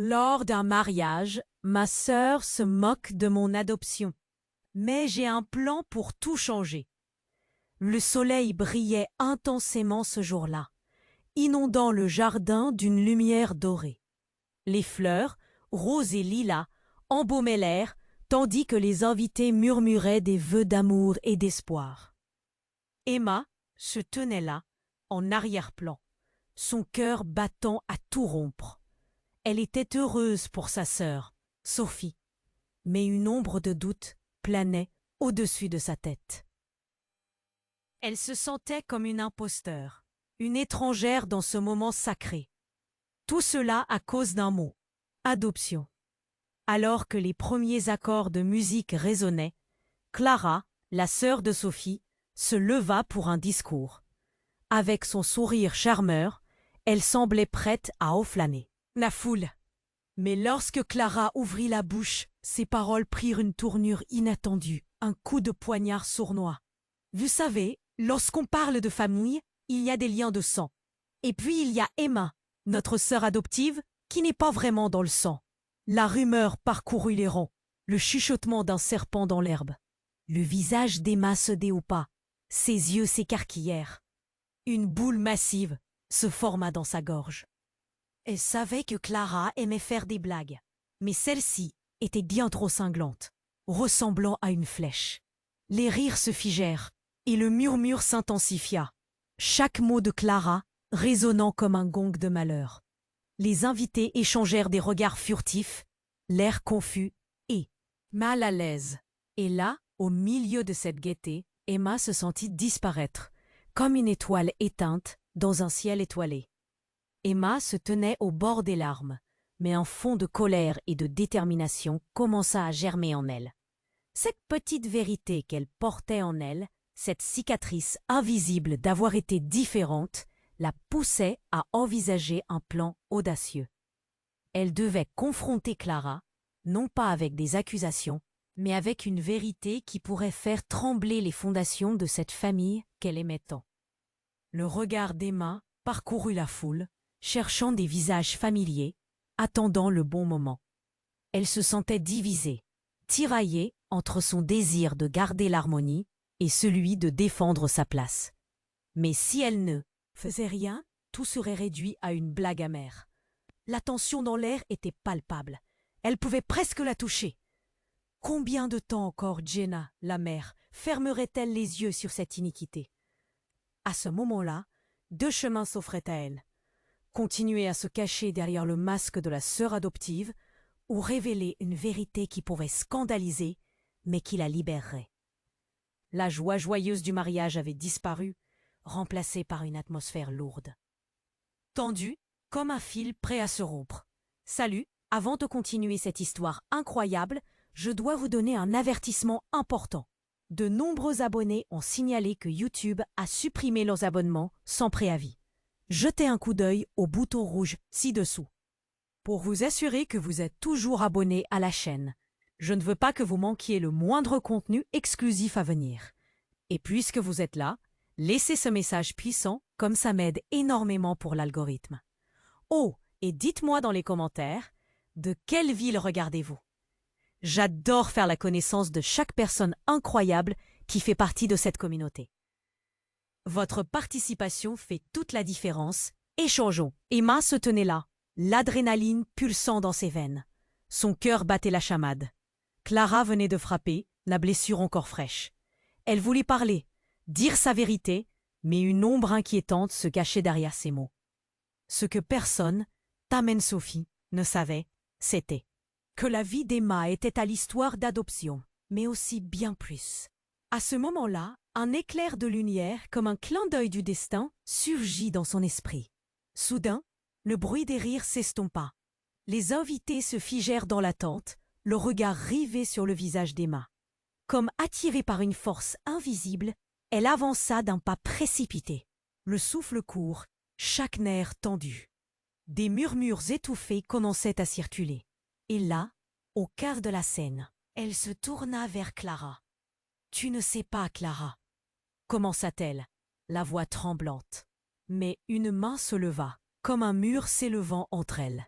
Lors d'un mariage, ma sœur se moque de mon adoption. Mais j'ai un plan pour tout changer. Le soleil brillait intensément ce jour-là, inondant le jardin d'une lumière dorée. Les fleurs, roses et lilas, embaumaient l'air, tandis que les invités murmuraient des vœux d'amour et d'espoir. Emma se tenait là, en arrière-plan, son cœur battant à tout rompre. Elle était heureuse pour sa sœur, Sophie, mais une ombre de doute planait au-dessus de sa tête. Elle se sentait comme une imposteur, une étrangère dans ce moment sacré. Tout cela à cause d'un mot, adoption. Alors que les premiers accords de musique résonnaient, Clara, la sœur de Sophie, se leva pour un discours. Avec son sourire charmeur, elle semblait prête à enflammer la foule. Mais lorsque Clara ouvrit la bouche, ses paroles prirent une tournure inattendue, un coup de poignard sournois. Vous savez, lorsqu'on parle de famille, il y a des liens de sang. Et puis il y a Emma, notre sœur adoptive, qui n'est pas vraiment dans le sang. La rumeur parcourut les rangs, le chuchotement d'un serpent dans l'herbe. Le visage d'Emma se déhoupa, ses yeux s'écarquillèrent. Une boule massive se forma dans sa gorge. Elle savait que Clara aimait faire des blagues, mais celle-ci était bien trop cinglante, ressemblant à une flèche. Les rires se figèrent, et le murmure s'intensifia, chaque mot de Clara résonnant comme un gong de malheur. Les invités échangèrent des regards furtifs, l'air confus et mal à l'aise. Et là, au milieu de cette gaieté, Emma se sentit disparaître, comme une étoile éteinte dans un ciel étoilé. Emma se tenait au bord des larmes, mais un fond de colère et de détermination commença à germer en elle. Cette petite vérité qu'elle portait en elle, cette cicatrice invisible d'avoir été différente, la poussait à envisager un plan audacieux. Elle devait confronter Clara, non pas avec des accusations, mais avec une vérité qui pourrait faire trembler les fondations de cette famille qu'elle aimait tant. Le regard d'Emma parcourut la foule, cherchant des visages familiers, attendant le bon moment. Elle se sentait divisée, tiraillée entre son désir de garder l'harmonie et celui de défendre sa place. Mais si elle ne faisait rien, tout serait réduit à une blague amère. La tension dans l'air était palpable. Elle pouvait presque la toucher. Combien de temps encore Jenna, la mère, fermerait-elle les yeux sur cette iniquité? À ce moment-là, deux chemins s'offraient à elle. Continuer à se cacher derrière le masque de la sœur adoptive ou révéler une vérité qui pourrait scandaliser, mais qui la libérerait. La joie joyeuse du mariage avait disparu, remplacée par une atmosphère lourde. Tendue, comme un fil prêt à se rompre. « Salut, avant de continuer cette histoire incroyable, je dois vous donner un avertissement important. De nombreux abonnés ont signalé que YouTube a supprimé leurs abonnements sans préavis. Jetez un coup d'œil au bouton rouge ci-dessous. Pour vous assurer que vous êtes toujours abonné à la chaîne, je ne veux pas que vous manquiez le moindre contenu exclusif à venir. Et puisque vous êtes là, laissez ce message puissant, comme ça m'aide énormément pour l'algorithme. Oh, et dites-moi dans les commentaires, de quelle ville regardez-vous? J'adore faire la connaissance de chaque personne incroyable qui fait partie de cette communauté. Votre participation fait toute la différence. Échangeons. Emma se tenait là, l'adrénaline pulsant dans ses veines. Son cœur battait la chamade. Clara venait de frapper, la blessure encore fraîche. Elle voulait parler, dire sa vérité, mais une ombre inquiétante se cachait derrière ses mots. Ce que personne, Tamen Sophie, ne savait, c'était que la vie d'Emma était à l'histoire d'adoption, mais aussi bien plus. À ce moment-là, un éclair de lumière, comme un clin d'œil du destin, surgit dans son esprit. Soudain, le bruit des rires s'estompa. Les invités se figèrent dans l'attente, le regard rivé sur le visage d'Emma. Comme attirée par une force invisible, elle avança d'un pas précipité. Le souffle court, chaque nerf tendu. Des murmures étouffés commençaient à circuler. Et là, au cœur de la scène, elle se tourna vers Clara. « Tu ne sais pas, Clara, » commença-t-elle, la voix tremblante. Mais une main se leva, comme un mur s'élevant entre elles.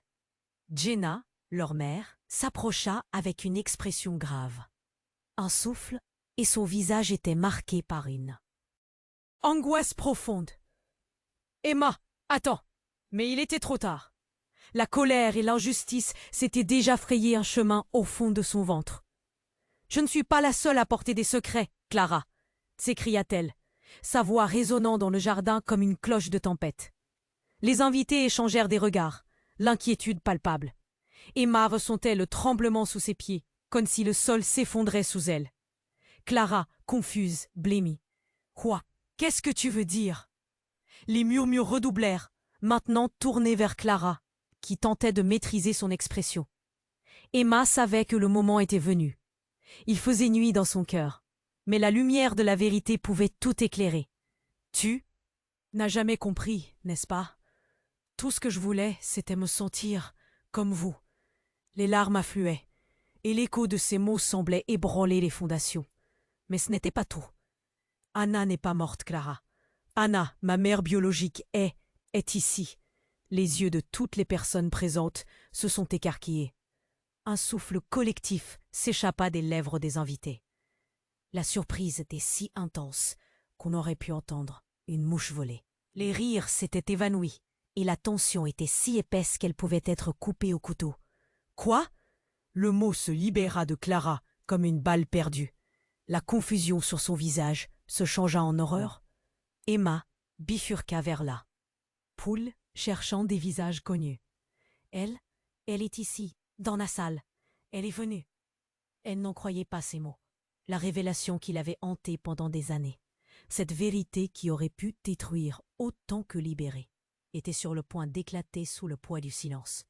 Jenna, leur mère, s'approcha avec une expression grave. Un souffle, et son visage était marqué par une angoisse profonde. Emma, attends. Mais il était trop tard. La colère et l'injustice s'étaient déjà frayé un chemin au fond de son ventre. Je ne suis pas la seule à porter des secrets, Clara, s'écria-t-elle, sa voix résonnant dans le jardin comme une cloche de tempête. Les invités échangèrent des regards, l'inquiétude palpable. Emma ressentait le tremblement sous ses pieds, comme si le sol s'effondrait sous elle. Clara, confuse, blêmit. « Quoi? Qu'est-ce que tu veux dire ?» Les murmures redoublèrent, maintenant tournés vers Clara, qui tentait de maîtriser son expression. Emma savait que le moment était venu. Il faisait nuit dans son cœur, mais la lumière de la vérité pouvait tout éclairer. « Tu n'as jamais compris, n'est-ce pas? Tout ce que je voulais, c'était me sentir comme vous. » Les larmes affluaient, et l'écho de ces mots semblait ébranler les fondations. Mais ce n'était pas tout. Anna n'est pas morte, Clara. Anna, ma mère biologique, est ici. Les yeux de toutes les personnes présentes se sont écarquillés. Un souffle collectif s'échappa des lèvres des invités. La surprise était si intense qu'on aurait pu entendre une mouche voler. Les rires s'étaient évanouis, et la tension était si épaisse qu'elle pouvait être coupée au couteau. « Quoi ?» Le mot se libéra de Clara comme une balle perdue. La confusion sur son visage se changea en horreur. Emma bifurqua vers là. Poule cherchant des visages connus. Elle est ici, dans la salle. Elle est venue. Elle n'en croyait pas ces mots. La révélation qui l'avait hantée pendant des années, cette vérité qui aurait pu détruire autant que libérer, était sur le point d'éclater sous le poids du silence.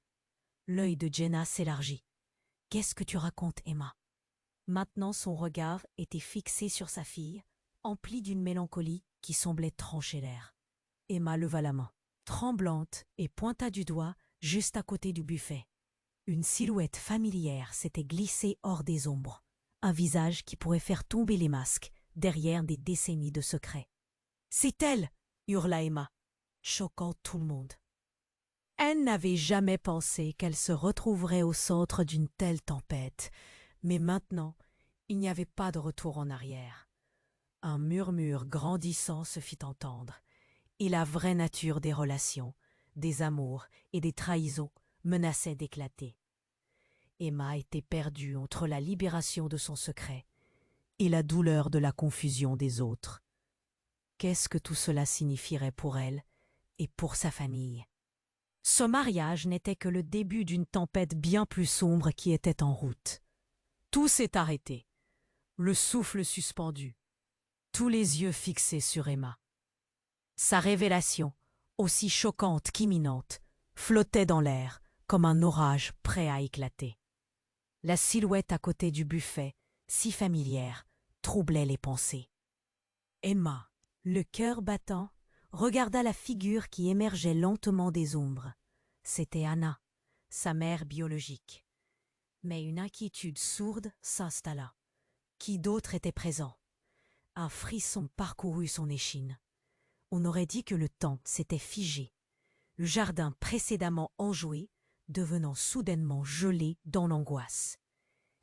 L'œil de Jenna s'élargit. « Qu'est-ce que tu racontes, Emma ?» Maintenant son regard était fixé sur sa fille, empli d'une mélancolie qui semblait trancher l'air. Emma leva la main, tremblante, et pointa du doigt juste à côté du buffet. Une silhouette familière s'était glissée hors des ombres, un visage qui pourrait faire tomber les masques derrière des décennies de secrets. « C'est elle !» hurla Emma, choquant tout le monde. Elle n'avait jamais pensé qu'elle se retrouverait au centre d'une telle tempête, mais maintenant, il n'y avait pas de retour en arrière. Un murmure grandissant se fit entendre, et la vraie nature des relations, des amours et des trahisons menaçait d'éclater. Emma était perdue entre la libération de son secret et la douleur de la confusion des autres. Qu'est-ce que tout cela signifierait pour elle et pour sa famille? Ce mariage n'était que le début d'une tempête bien plus sombre qui était en route. Tout s'est arrêté, le souffle suspendu, tous les yeux fixés sur Emma. Sa révélation, aussi choquante qu'imminente, flottait dans l'air comme un orage prêt à éclater. La silhouette à côté du buffet, si familière, troublait les pensées. Emma, le cœur battant, regarda la figure qui émergeait lentement des ombres. C'était Anna, sa mère biologique. Mais une inquiétude sourde s'installa. Qui d'autre était présent? Un frisson parcourut son échine. On aurait dit que le temps s'était figé, le jardin précédemment enjoué devenant soudainement gelé dans l'angoisse.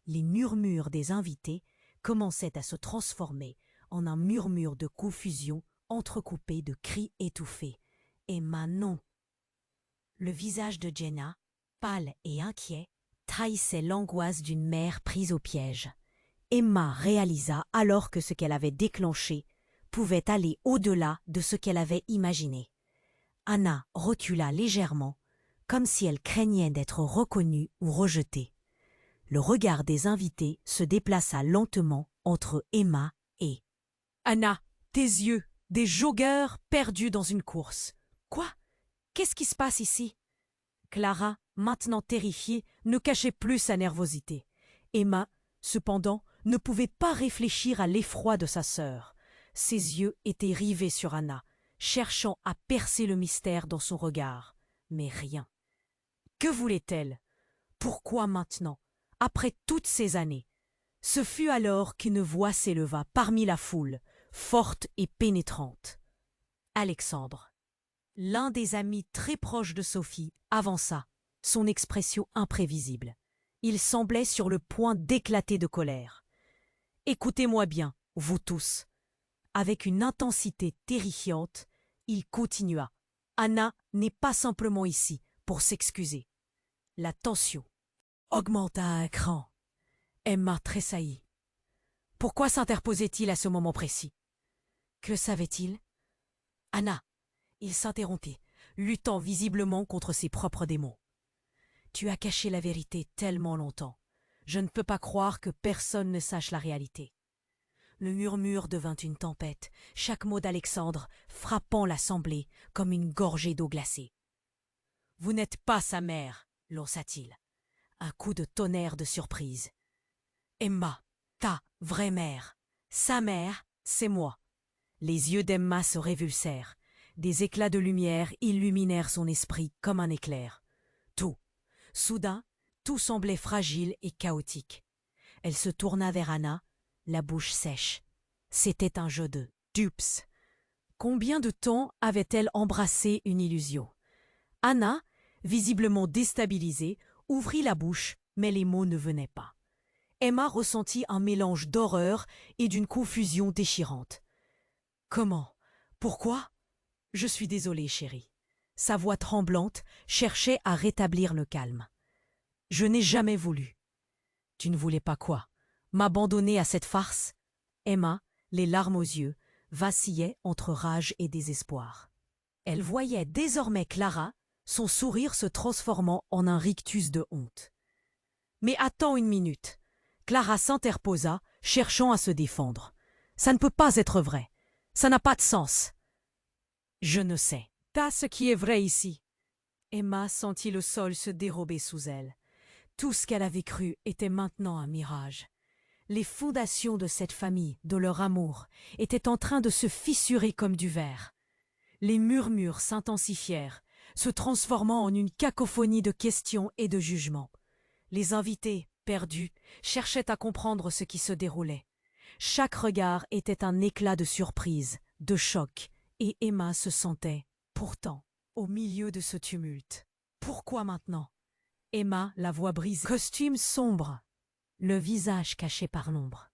Les murmures des invités commençaient à se transformer en un murmure de confusion entrecoupé de cris étouffés. « Emma, non !» Le visage de Jenna, pâle et inquiet, trahissait l'angoisse d'une mère prise au piège. Emma réalisa alors que ce qu'elle avait déclenché pouvait aller au-delà de ce qu'elle avait imaginé. Anna recula légèrement, comme si elle craignait d'être reconnue ou rejetée. Le regard des invités se déplaça lentement entre Emma et Anna, tes yeux, des joggeurs perdus dans une course. Quoi? Qu'est-ce qui se passe ici? Clara, maintenant terrifiée, ne cachait plus sa nervosité. Emma, cependant, ne pouvait pas réfléchir à l'effroi de sa sœur. Ses yeux étaient rivés sur Anna, cherchant à percer le mystère dans son regard. Mais rien. Que voulait-elle? Pourquoi maintenant, après toutes ces années? Ce fut alors qu'une voix s'éleva parmi la foule, forte et pénétrante. Alexandre, l'un des amis très proches de Sophie, avança. son expression imprévisible. Il semblait sur le point d'éclater de colère. « Écoutez-moi bien, vous tous. » Avec une intensité terrifiante, il continua. « Anna n'est pas simplement ici pour s'excuser. » La tension augmenta à un cran. Emma tressaillit. Pourquoi s'interposait-il à ce moment précis? Que savait-il? Anna, il s'interrompit, luttant visiblement contre ses propres démons. Tu as caché la vérité tellement longtemps. Je ne peux pas croire que personne ne sache la réalité. Le murmure devint une tempête, chaque mot d'Alexandre frappant l'assemblée comme une gorgée d'eau glacée. Vous n'êtes pas sa mère, lança-t-il. Un coup de tonnerre de surprise. Emma, ta vraie mère. Sa mère, c'est moi. Les yeux d'Emma se révulsèrent. Des éclats de lumière illuminèrent son esprit comme un éclair. Soudain, tout semblait fragile et chaotique. Elle se tourna vers Anna, la bouche sèche. C'était un jeu de dupes. Combien de temps avait-elle embrassé une illusion? Anna, visiblement déstabilisée, ouvrit la bouche, mais les mots ne venaient pas. Emma ressentit un mélange d'horreur et d'une confusion déchirante. « Comment? Pourquoi? Je suis désolée, chérie. » Sa voix tremblante cherchait à rétablir le calme. « Je n'ai jamais voulu. »« Tu ne voulais pas quoi? M'abandonner à cette farce ?» Emma, les larmes aux yeux, vacillait entre rage et désespoir. Elle voyait désormais Clara, son sourire se transformant en un rictus de honte. « Mais attends une minute. » Clara s'interposa, cherchant à se défendre. « Ça ne peut pas être vrai. Ça n'a pas de sens. »« Je ne sais. T'as ce qui est vrai ici. » Emma sentit le sol se dérober sous elle. Tout ce qu'elle avait cru était maintenant un mirage. Les fondations de cette famille, de leur amour, étaient en train de se fissurer comme du verre. Les murmures s'intensifièrent, se transformant en une cacophonie de questions et de jugements. Les invités, perdus, cherchaient à comprendre ce qui se déroulait. Chaque regard était un éclat de surprise, de choc, et Emma se sentait, pourtant, au milieu de ce tumulte. Pourquoi maintenant? Emma, la voix brisée, costume sombre, le visage caché par l'ombre.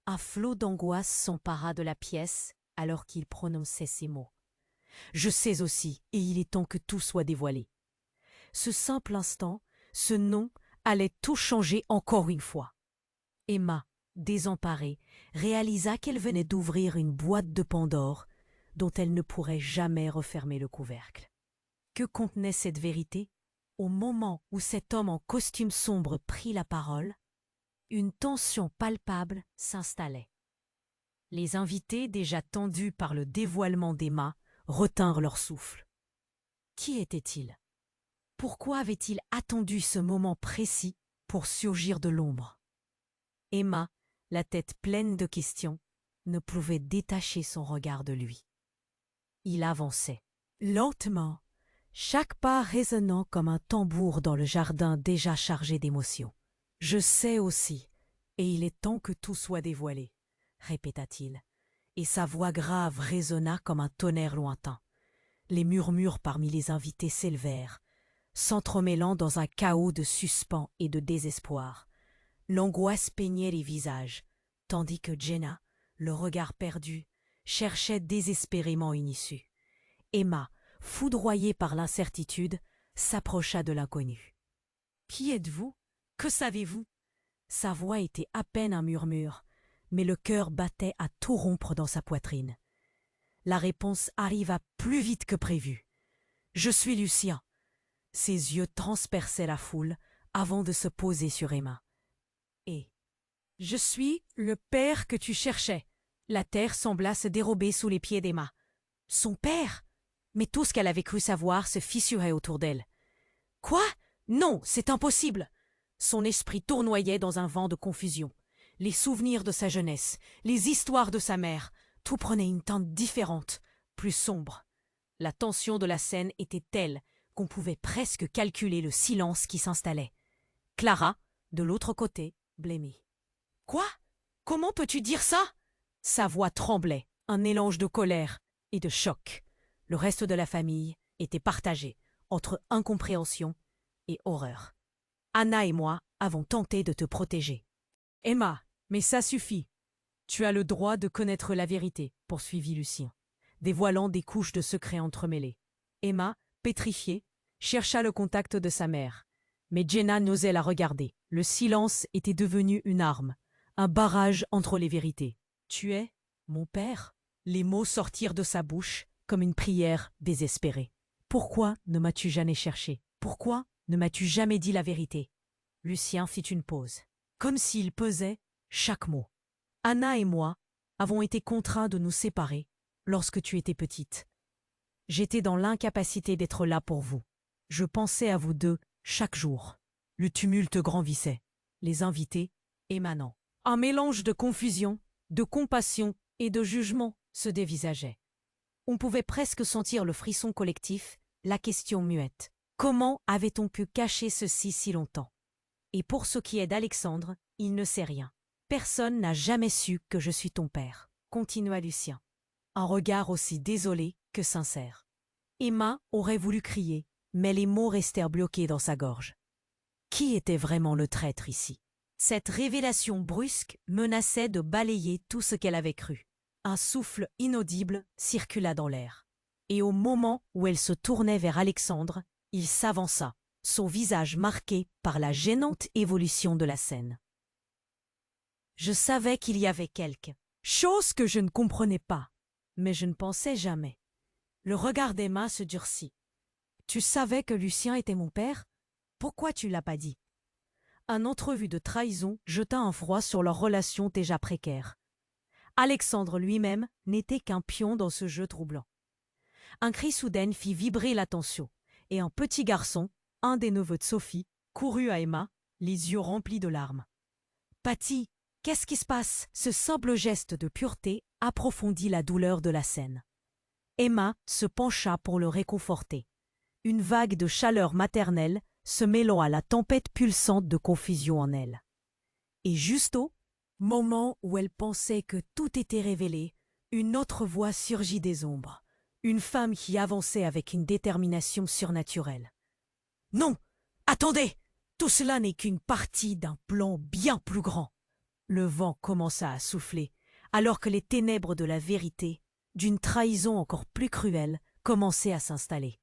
Un flot d'angoisse s'empara de la pièce alors qu'il prononçait ces mots. Je sais aussi, et il est temps que tout soit dévoilé. Ce simple instant, ce nom allait tout changer encore une fois. Emma, désemparée, réalisa qu'elle venait d'ouvrir une boîte de Pandore dont elle ne pourrait jamais refermer le couvercle. Que contenait cette vérité? Au moment où cet homme en costume sombre prit la parole, une tension palpable s'installait. Les invités, déjà tendus par le dévoilement d'Emma, retinrent leur souffle. Qui était-il? Pourquoi avait-il attendu ce moment précis pour surgir de l'ombre? Emma, la tête pleine de questions, ne pouvait détacher son regard de lui. Il avançait, lentement, chaque pas résonnant comme un tambour dans le jardin déjà chargé d'émotions. « Je sais aussi, et il est temps que tout soit dévoilé, » répéta-t-il, et sa voix grave résonna comme un tonnerre lointain. Les murmures parmi les invités s'élevèrent, s'entremêlant dans un chaos de suspens et de désespoir. L'angoisse peignait les visages, tandis que Jenna, le regard perdu, cherchait désespérément une issue. Emma, foudroyée par l'incertitude, s'approcha de l'inconnu. « Qui êtes-vous? Que savez-vous » Sa voix était à peine un murmure, mais le cœur battait à tout rompre dans sa poitrine. La réponse arriva plus vite que prévu. « Je suis Lucien. » Ses yeux transperçaient la foule avant de se poser sur Emma. « Et je suis le père que tu cherchais. » La terre sembla se dérober sous les pieds d'Emma. Son père? Mais tout ce qu'elle avait cru savoir se fissurait autour d'elle. Quoi? Non, c'est impossible! Son esprit tournoyait dans un vent de confusion. Les souvenirs de sa jeunesse, les histoires de sa mère, tout prenait une teinte différente, plus sombre. La tension de la scène était telle qu'on pouvait presque calculer le silence qui s'installait. Clara, de l'autre côté, blêmit. « Quoi? Comment peux-tu dire ça ?» Sa voix tremblait, un mélange de colère et de choc. Le reste de la famille était partagé entre incompréhension et horreur. Anna et moi avons tenté de te protéger. Emma, mais ça suffit. Tu as le droit de connaître la vérité, poursuivit Lucien, dévoilant des couches de secrets entremêlés. Emma, pétrifiée, chercha le contact de sa mère. Mais Jenna n'osait la regarder. Le silence était devenu une arme, un barrage entre les vérités. « Tu es mon père ?» Les mots sortirent de sa bouche comme une prière désespérée. « Pourquoi ne m'as-tu jamais cherché? Pourquoi ne m'as-tu jamais dit la vérité ?» Lucien fit une pause, comme s'il pesait chaque mot. « Anna et moi avons été contraints de nous séparer lorsque tu étais petite. J'étais dans l'incapacité d'être là pour vous. Je pensais à vous deux chaque jour. » Le tumulte grandissait, les invités émanant. Un mélange de confusion, de compassion et de jugement se dévisageait. On pouvait presque sentir le frisson collectif, la question muette. Comment avait-on pu cacher ceci si longtemps? Et pour ce qui est d'Alexandre, il ne sait rien. Personne n'a jamais su que je suis ton père, continua Lucien. Un regard aussi désolé que sincère. Emma aurait voulu crier, mais les mots restèrent bloqués dans sa gorge. Qui était vraiment le traître ici? Cette révélation brusque menaçait de balayer tout ce qu'elle avait cru. Un souffle inaudible circula dans l'air. Et au moment où elle se tournait vers Alexandre, il s'avança, son visage marqué par la gênante évolution de la scène. Je savais qu'il y avait quelque chose que je ne comprenais pas, mais je ne pensais jamais. Le regard d'Emma se durcit. Tu savais que Lucien était mon père? Pourquoi tu l'as pas dit? Un entrevue de trahison jeta un froid sur leur relation déjà précaire. Alexandre lui-même n'était qu'un pion dans ce jeu troublant. Un cri soudain fit vibrer la tension, et un petit garçon, un des neveux de Sophie, courut à Emma, les yeux remplis de larmes. « Patty, qu'est-ce qui se passe ?» Ce simple geste de pureté approfondit la douleur de la scène. Emma se pencha pour le réconforter. Une vague de chaleur maternelle se mêlant à la tempête pulsante de confusion en elle. Et juste au moment où elle pensait que tout était révélé, une autre voix surgit des ombres, une femme qui avançait avec une détermination surnaturelle. « Non! Attendez! Tout cela n'est qu'une partie d'un plan bien plus grand. » Le vent commença à souffler, alors que les ténèbres de la vérité, d'une trahison encore plus cruelle, commençaient à s'installer.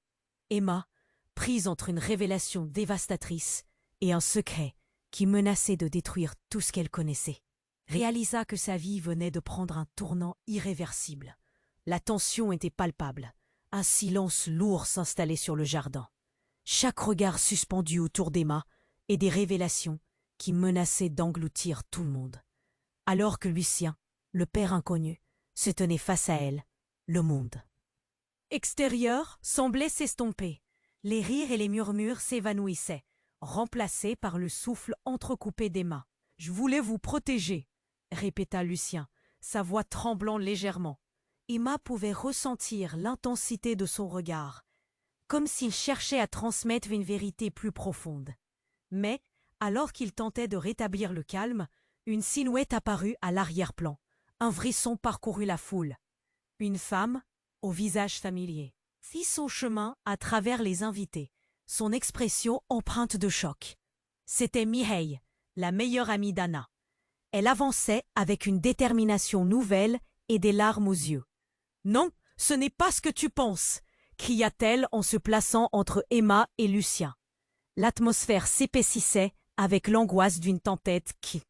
Emma, prise entre une révélation dévastatrice et un secret qui menaçait de détruire tout ce qu'elle connaissait, réalisa que sa vie venait de prendre un tournant irréversible. La tension était palpable. Un silence lourd s'installait sur le jardin. Chaque regard suspendu autour d'Emma et des révélations qui menaçaient d'engloutir tout le monde. Alors que Lucien, le père inconnu, se tenait face à elle, le monde extérieur semblait s'estomper. Les rires et les murmures s'évanouissaient, remplacés par le souffle entrecoupé d'Emma. « Je voulais vous protéger », répéta Lucien, sa voix tremblant légèrement. Emma pouvait ressentir l'intensité de son regard, comme s'il cherchait à transmettre une vérité plus profonde. Mais, alors qu'il tentait de rétablir le calme, une silhouette apparut à l'arrière-plan. Un frisson parcourut la foule. Une femme, au visage familier, fit son chemin à travers les invités, son expression empreinte de choc. C'était Mireille, la meilleure amie d'Anna. Elle avançait avec une détermination nouvelle et des larmes aux yeux. « Non, ce n'est pas ce que tu penses !» cria-t-elle en se plaçant entre Emma et Lucien. L'atmosphère s'épaississait avec l'angoisse d'une tempête qui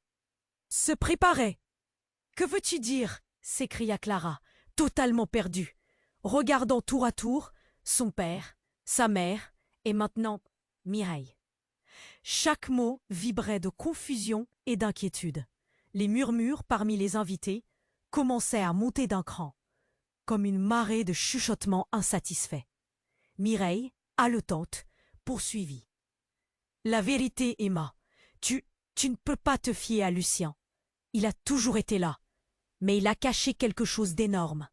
se préparait. « Que veux-tu dire ?» s'écria Clara, totalement perdue, regardant tour à tour son père, sa mère et maintenant Mireille. Chaque mot vibrait de confusion et d'inquiétude. Les murmures parmi les invités commençaient à monter d'un cran, comme une marée de chuchotements insatisfaits. Mireille, haletante, poursuivit. « La vérité, Emma, tu ne peux pas te fier à Lucien. Il a toujours été là, mais il a caché quelque chose d'énorme. »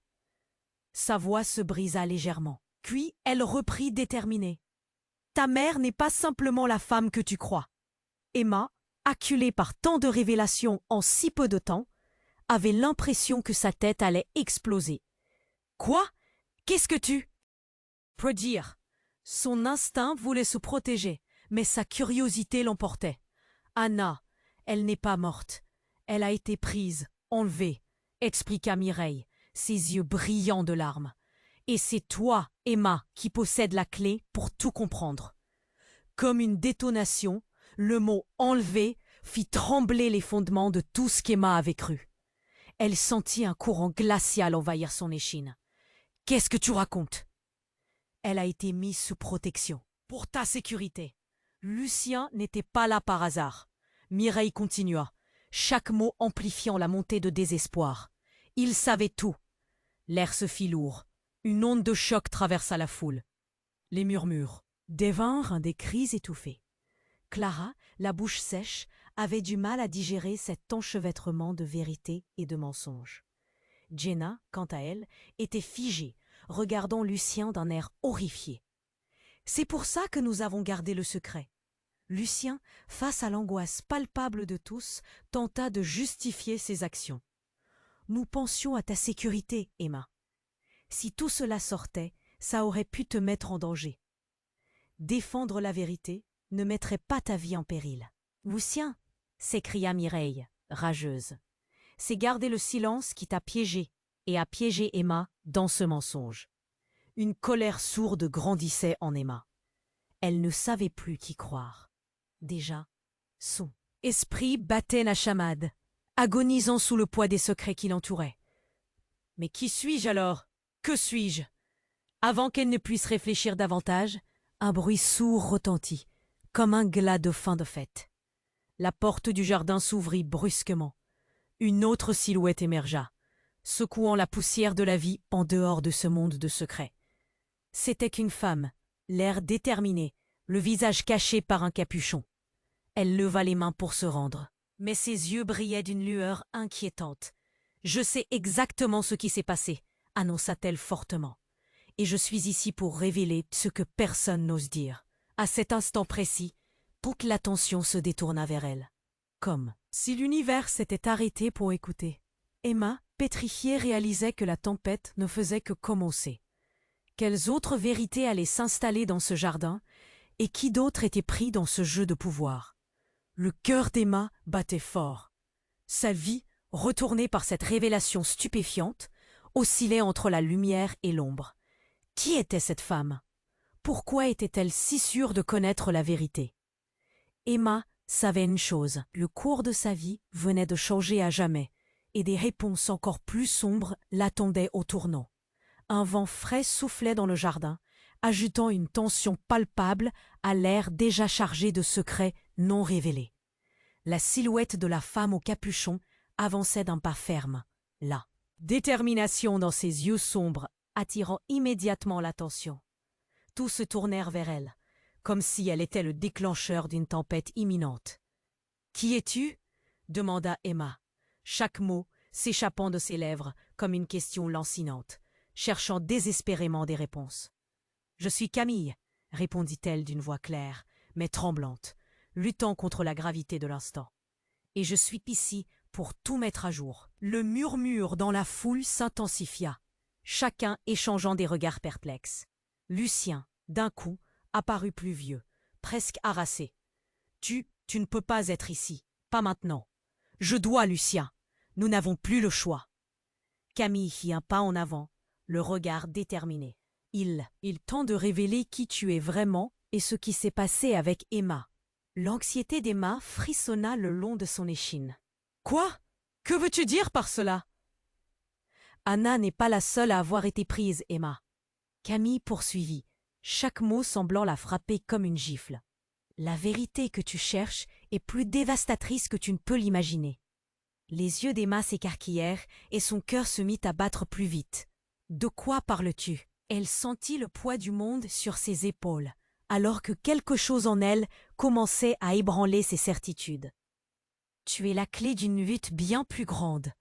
Sa voix se brisa légèrement, puis elle reprit déterminée. « Ta mère n'est pas simplement la femme que tu crois. » Emma, acculée par tant de révélations en si peu de temps, avait l'impression que sa tête allait exploser. « Quoi? Qu'est-ce que tu… » Peut dire. Son instinct voulait se protéger, Mais sa curiosité l'emportait. Anna, elle n'est pas morte. Elle a été prise, enlevée, expliqua Mireille, ses yeux brillants de larmes. Et c'est toi, Emma, qui possède la clé pour tout comprendre. Comme une détonation, le mot enlevé fit trembler les fondements de tout ce qu'Emma avait cru. Elle sentit un courant glacial envahir son échine. Qu'est-ce que tu racontes? Elle a été mise sous protection. Pour ta sécurité. Lucien n'était pas là par hasard. Mireille continua, chaque mot amplifiant la montée de désespoir. Il savait tout. L'air se fit lourd. Une onde de choc traversa la foule. Les murmures devinrent des cris étouffés. Clara, la bouche sèche, avait du mal à digérer cet enchevêtrement de vérité et de mensonge. Jenna, quant à elle, était figée, regardant Lucien d'un air horrifié. « C'est pour ça que nous avons gardé le secret. » Lucien, face à l'angoisse palpable de tous, tenta de justifier ses actions. « Nous pensions à ta sécurité, Emma. Si tout cela sortait, ça aurait pu te mettre en danger. Défendre la vérité ne mettrait pas ta vie en péril. »« Lucien !» s'écria Mireille, rageuse. « C'est garder le silence qui t'a piégé et a piégé Emma dans ce mensonge. » Une colère sourde grandissait en Emma. Elle ne savait plus qui croire. Déjà, son esprit battait la chamade, agonisant sous le poids des secrets qui l'entouraient. Mais qui suis-je alors? Que suis-je? Avant qu'elle ne puisse réfléchir davantage, un bruit sourd retentit, comme un glas de fin de fête. La porte du jardin s'ouvrit brusquement. Une autre silhouette émergea, secouant la poussière de la vie en dehors de ce monde de secrets. C'était qu'une femme, l'air déterminé, le visage caché par un capuchon. Elle leva les mains pour se rendre, mais ses yeux brillaient d'une lueur inquiétante. « Je sais exactement ce qui s'est passé », annonça-t-elle fortement. « Et je suis ici pour révéler ce que personne n'ose dire. » À cet instant précis, toute l'attention se détourna vers elle. Comme si l'univers s'était arrêté pour écouter. Emma, pétrifiée, réalisait que la tempête ne faisait que commencer. Quelles autres vérités allaient s'installer dans ce jardin, et qui d'autre était pris dans ce jeu de pouvoir? Le cœur d'Emma battait fort. Sa vie, retournée par cette révélation stupéfiante, oscillait entre la lumière et l'ombre. Qui était cette femme? Pourquoi était-elle si sûre de connaître la vérité? Emma savait une chose, le cours de sa vie venait de changer à jamais, et des réponses encore plus sombres l'attendaient au tournant. Un vent frais soufflait dans le jardin, ajoutant une tension palpable à l'air déjà chargé de secrets non révélés. La silhouette de la femme au capuchon avançait d'un pas ferme, là. Détermination dans ses yeux sombres, attirant immédiatement l'attention. Tous se tournèrent vers elle, comme si elle était le déclencheur d'une tempête imminente. « Qui es-tu » demanda Emma, chaque mot s'échappant de ses lèvres comme une question lancinante, cherchant désespérément des réponses. « Je suis Camille » répondit-elle d'une voix claire, mais tremblante, luttant contre la gravité de l'instant. « Et je suis ici pour tout mettre à jour. » Le murmure dans la foule s'intensifia, chacun échangeant des regards perplexes. Lucien, d'un coup, apparut plus vieux, presque harassé. « Tu ne peux pas être ici, pas maintenant. Je dois, Lucien. Nous n'avons plus le choix. » Camille fit un pas en avant, le regard déterminé. « Il tente de révéler qui tu es vraiment et ce qui s'est passé avec Emma. » L'anxiété d'Emma frissonna le long de son échine. « Quoi? Que veux-tu dire par cela? » « Anna n'est pas la seule à avoir été prise, Emma. » Camille poursuivit, chaque mot semblant la frapper comme une gifle. « La vérité que tu cherches est plus dévastatrice que tu ne peux l'imaginer. » Les yeux d'Emma s'écarquillèrent et son cœur se mit à battre plus vite. « De quoi parles-tu » Elle sentit le poids du monde sur ses épaules, alors que quelque chose en elle commençait à ébranler ses certitudes. « Tu es la clé d'une lutte bien plus grande. »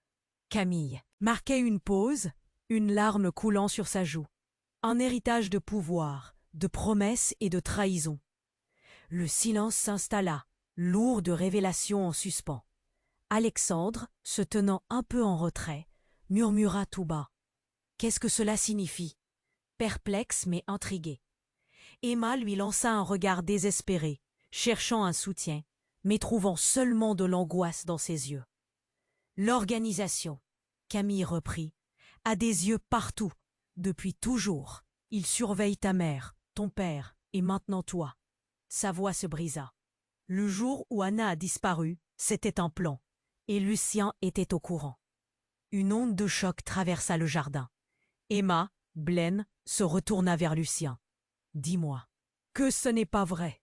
Camille marquait une pause, une larme coulant sur sa joue. Un héritage de pouvoir, de promesses et de trahison. Le silence s'installa, lourd de révélations en suspens. Alexandre, se tenant un peu en retrait, murmura tout bas. « Qu'est-ce que cela signifie ?» Perplexe mais intrigué. Emma lui lança un regard désespéré, cherchant un soutien, mais trouvant seulement de l'angoisse dans ses yeux. L'organisation, Camille reprit, a des yeux partout, depuis toujours. Il surveille ta mère, ton père, et maintenant toi. Sa voix se brisa. Le jour où Anna a disparu, c'était un plan, et Lucien était au courant. Une onde de choc traversa le jardin. Emma, blême, se retourna vers Lucien. « Dis-moi, que ce n'est pas vrai. »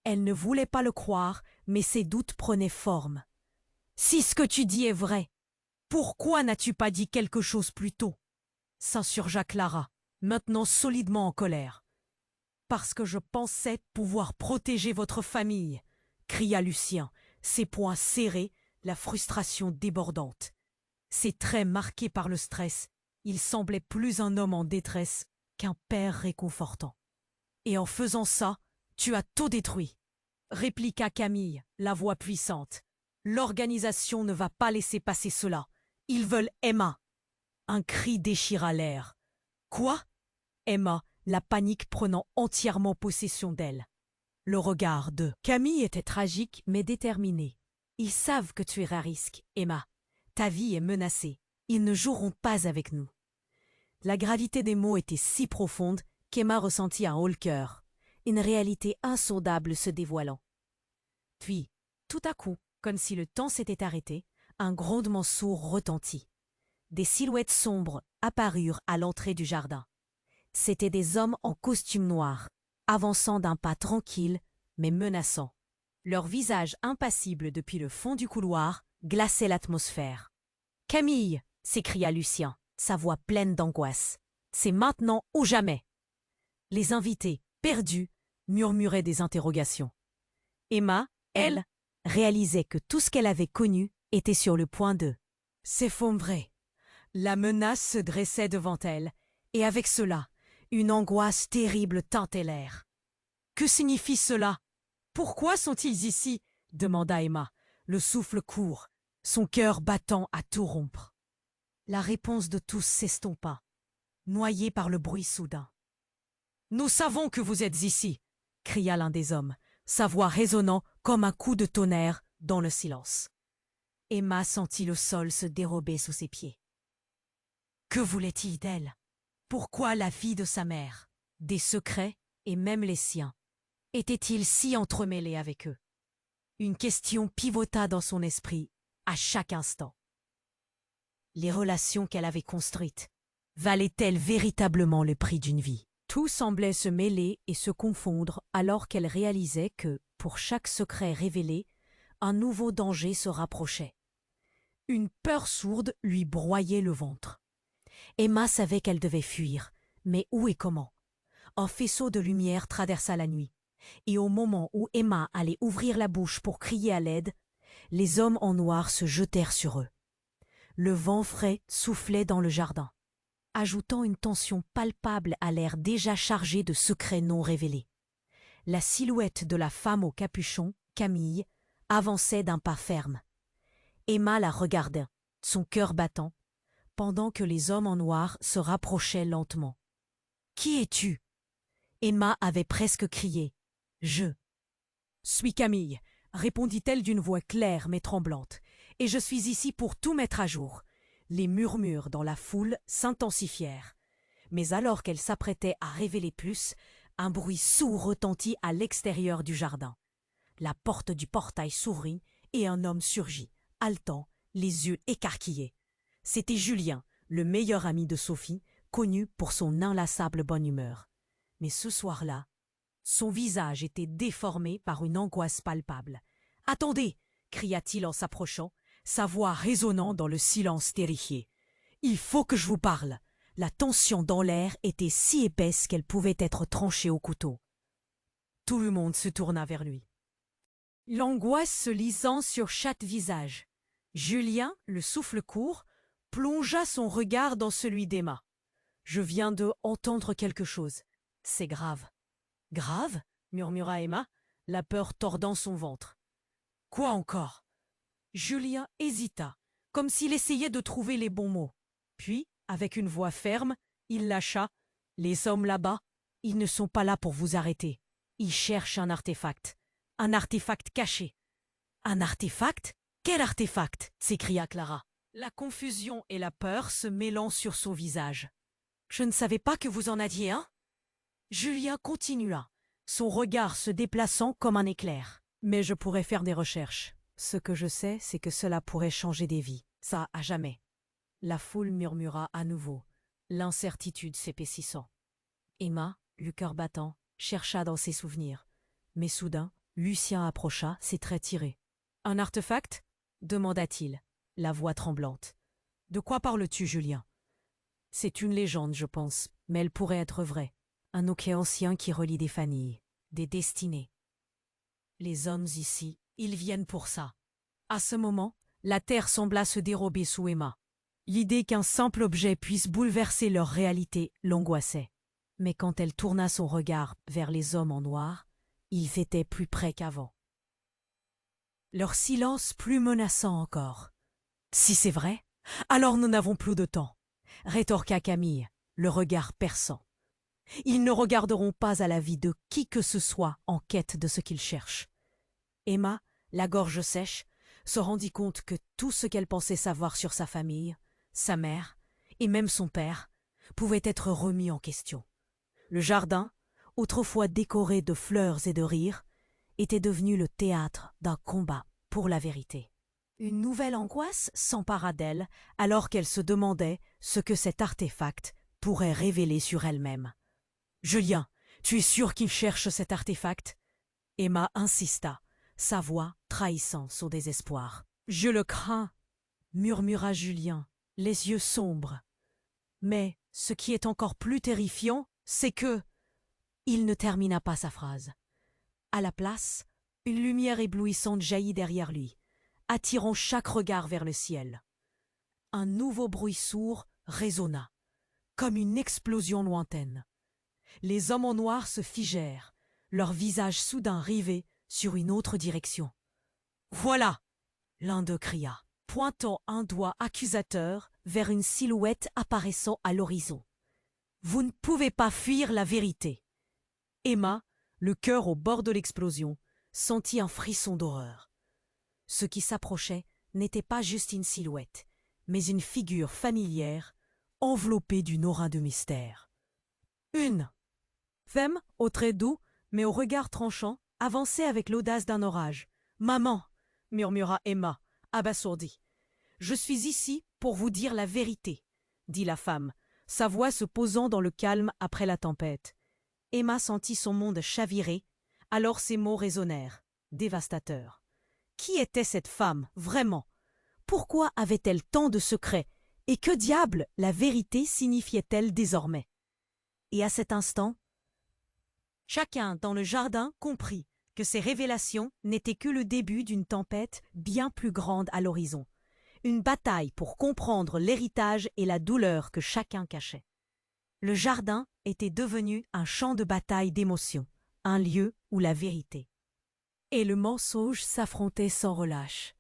Elle ne voulait pas le croire, mais ses doutes prenaient forme. « Si ce que tu dis est vrai, pourquoi n'as-tu pas dit quelque chose plus tôt ?» s'insurgea Clara, maintenant solidement en colère. « Parce que je pensais pouvoir protéger votre famille !» cria Lucien, ses poings serrés, la frustration débordante. Ses traits marqués par le stress, il semblait plus un homme en détresse qu'un père réconfortant. « Et en faisant ça, tu as tout détruit !» répliqua Camille, la voix puissante. « L'organisation ne va pas laisser passer cela. Ils veulent Emma !» Un cri déchira l'air. « Quoi ?» Emma, la panique prenant entièrement possession d'elle. Le regard de Camille était tragique mais déterminé. « Ils savent que tu es à risque, Emma. Ta vie est menacée. Ils ne joueront pas avec nous. » La gravité des mots était si profonde qu'Emma ressentit un haut-le-cœur, une réalité insondable se dévoilant. Puis, tout à coup, comme si le temps s'était arrêté, un grondement sourd retentit. Des silhouettes sombres apparurent à l'entrée du jardin. C'étaient des hommes en costume noir, avançant d'un pas tranquille mais menaçant. Leurs visages impassibles depuis le fond du couloir glaçaient l'atmosphère. « Camille !» s'écria Lucien, sa voix pleine d'angoisse. « C'est maintenant ou jamais !» Les invités, perdus, murmuraient des interrogations. Emma, elle, réalisait que tout ce qu'elle avait connu était sur le point de s'effondrer. La menace se dressait devant elle, et avec cela, une angoisse terrible teintait l'air. « Que signifie cela ? Pourquoi sont-ils ici ?» demanda Emma, le souffle court, son cœur battant à tout rompre. La réponse de tous s'estompa, noyée par le bruit soudain. « Nous savons que vous êtes ici !» cria l'un des hommes, sa voix résonnant comme un coup de tonnerre dans le silence. Emma sentit le sol se dérober sous ses pieds. Que voulait-il d'elle? Pourquoi la vie de sa mère, des secrets et même les siens, étaient-ils si entremêlés avec eux? Une question pivota dans son esprit à chaque instant. Les relations qu'elle avait construites, valaient-elles véritablement le prix d'une vie? Tout semblait se mêler et se confondre alors qu'elle réalisait que, pour chaque secret révélé, un nouveau danger se rapprochait. Une peur sourde lui broyait le ventre. Emma savait qu'elle devait fuir, mais où et comment? Un faisceau de lumière traversa la nuit, et au moment où Emma allait ouvrir la bouche pour crier à l'aide, les hommes en noir se jetèrent sur eux. Le vent frais soufflait dans le jardin, ajoutant une tension palpable à l'air déjà chargé de secrets non révélés. La silhouette de la femme au capuchon, Camille, avançait d'un pas ferme. Emma la regardait, son cœur battant, pendant que les hommes en noir se rapprochaient lentement. « Qui es-tu » Emma avait presque crié. « Je suis Camille », répondit-elle d'une voix claire mais tremblante, « et je suis ici pour tout mettre à jour. » Les murmures dans la foule s'intensifièrent. Mais alors qu'elle s'apprêtait à révéler plus, un bruit sourd retentit à l'extérieur du jardin. La porte du portail s'ouvrit et un homme surgit, haletant, les yeux écarquillés. C'était Julien, le meilleur ami de Sophie, connu pour son inlassable bonne humeur. Mais ce soir-là, son visage était déformé par une angoisse palpable. « Attendez !» cria-t-il en s'approchant, sa voix résonnant dans le silence terrifié. « Il faut que je vous parle !» La tension dans l'air était si épaisse qu'elle pouvait être tranchée au couteau. Tout le monde se tourna vers lui. L'angoisse se lisant sur chaque visage. Julien, le souffle court, plongea son regard dans celui d'Emma. « Je viens de entendre quelque chose. C'est grave. »« Grave ?» murmura Emma, la peur tordant son ventre. « Quoi encore ?» Julien hésita, comme s'il essayait de trouver les bons mots. Puis, avec une voix ferme, il lâcha « Les hommes là-bas, ils ne sont pas là pour vous arrêter. Ils cherchent un artefact. Un artefact caché. Un artefact? Quel artefact? S'écria Clara. La confusion et la peur se mêlant sur son visage. Je ne savais pas que vous en aviez un. Julien continua, son regard se déplaçant comme un éclair. Mais je pourrais faire des recherches. Ce que je sais, c'est que cela pourrait changer des vies. Ça, à jamais. La foule murmura à nouveau, l'incertitude s'épaississant. Emma, le cœur battant, chercha dans ses souvenirs. Mais soudain, Lucien approcha, ses traits tirés. « Un artefact » demanda-t-il, la voix tremblante. « De quoi parles-tu, Julien ?»« C'est une légende, je pense, mais elle pourrait être vraie. Un objet ancien qui relie des familles, des destinées. Les hommes ici, ils viennent pour ça. » À ce moment, la terre sembla se dérober sous Emma. L'idée qu'un simple objet puisse bouleverser leur réalité l'angoissait. Mais quand elle tourna son regard vers les hommes en noir, ils étaient plus près qu'avant. Leur silence plus menaçant encore. « Si c'est vrai, alors nous n'avons plus de temps », rétorqua Camille, le regard perçant. « Ils ne regarderont pas à la vie de qui que ce soit en quête de ce qu'ils cherchent. » Emma, la gorge sèche, se rendit compte que tout ce qu'elle pensait savoir sur sa famille, sa mère et même son père, pouvait être remis en question. Le jardin, autrefois décoré de fleurs et de rires, était devenu le théâtre d'un combat pour la vérité. Une nouvelle angoisse s'empara d'elle alors qu'elle se demandait ce que cet artefact pourrait révéler sur elle-même. « Julien, tu es sûr qu'il cherche cet artefact ?» Emma insista, sa voix trahissant son désespoir. « Je le crains, » murmura Julien, les yeux sombres. Mais ce qui est encore plus terrifiant, c'est que... Il ne termina pas sa phrase. À la place, une lumière éblouissante jaillit derrière lui, attirant chaque regard vers le ciel. Un nouveau bruit sourd résonna, comme une explosion lointaine. Les hommes en noir se figèrent, leurs visages soudain rivés sur une autre direction. « Voilà !» l'un d'eux cria, pointant un doigt accusateur vers une silhouette apparaissant à l'horizon. « Vous ne pouvez pas fuir la vérité !» Emma, le cœur au bord de l'explosion, sentit un frisson d'horreur. Ce qui s'approchait n'était pas juste une silhouette, mais une figure familière, enveloppée d'une aura de mystère. Une femme, aux traits doux, mais au regard tranchant, avançait avec l'audace d'un orage. « Maman !» murmura Emma, abasourdie. « Je suis ici pour vous dire la vérité, » dit la femme, sa voix se posant dans le calme après la tempête. Emma sentit son monde chavirer, alors ces mots résonnèrent, dévastateurs. Qui était cette femme, vraiment? Pourquoi avait-elle tant de secrets? Et que diable la vérité signifiait-elle désormais? Et à cet instant, chacun dans le jardin comprit que ces révélations n'étaient que le début d'une tempête bien plus grande à l'horizon, une bataille pour comprendre l'héritage et la douleur que chacun cachait. Le jardin était devenu un champ de bataille d'émotions, un lieu où la vérité et le mensonge s'affrontaient sans relâche.